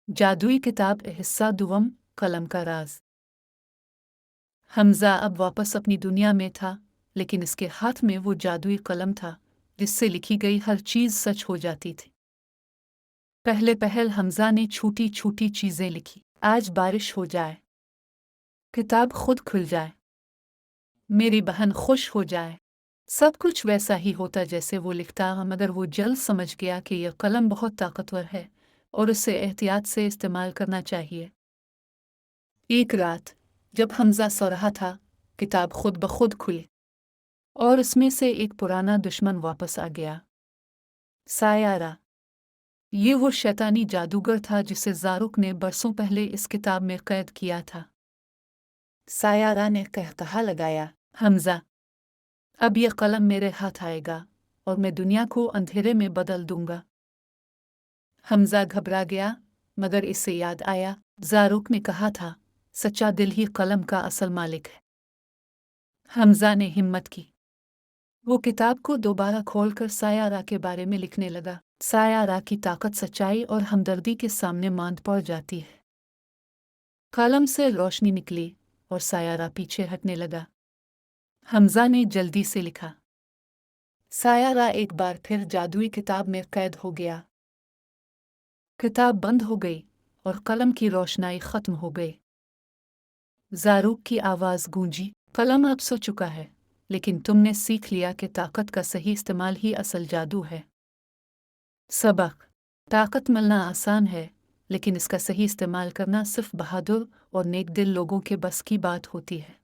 जादुई किताब हिस्सा दुवम कलम का राज। हमजा अब वापस अपनी दुनिया में था, लेकिन इसके हाथ में वो जादुई कलम था जिससे लिखी गई हर चीज़ सच हो जाती थी। पहले पहल हमजा ने छोटी छोटी चीज़ें लिखी। आज बारिश हो जाए, किताब खुद खुल जाए, मेरी बहन खुश हो जाए। सब कुछ वैसा ही होता जैसे वो लिखता, मगर वो जल्द समझ गया कि यह कलम बहुत ताकतवर है और उसे एहतियात से इस्तेमाल करना चाहिए। एक रात जब हमजा सो रहा था, किताब खुद ब खुद खुली और उसमें से एक पुराना दुश्मन वापस आ गया। सायारा। ये वो शैतानी जादूगर था जिसे ज़ारुक ने बरसों पहले इस किताब में कैद किया था। सायारा ने कहकहा लगाया, हमजा, अब यह कलम मेरे हाथ आएगा और मैं दुनिया को अंधेरे में बदल दूंगा। हमजा घबरा गया, मगर इसे याद आया, ज़ारुक ने कहा था, सच्चा दिल ही कलम का असल मालिक है। हमजा ने हिम्मत की। वो किताब को दोबारा खोलकर सायारा के बारे में लिखने लगा। सायारा की ताकत सच्चाई और हमदर्दी के सामने मांद पड़ जाती है। कलम से रोशनी निकली और सायारा पीछे हटने लगा। हमजा ने जल्दी से लिखा। सायारा एक बार फिर जादुई किताब में कैद हो गया। किताब बंद हो गई और कलम की रोशनाई खत्म हो गई। ज़ारुक की आवाज़ गूंजी, कलम अब सो चुका है, लेकिन तुमने सीख लिया कि ताकत का सही इस्तेमाल ही असल जादू है। सबक। ताकत मिलना आसान है, लेकिन इसका सही इस्तेमाल करना सिर्फ बहादुर और नेक दिल लोगों के बस की बात होती है।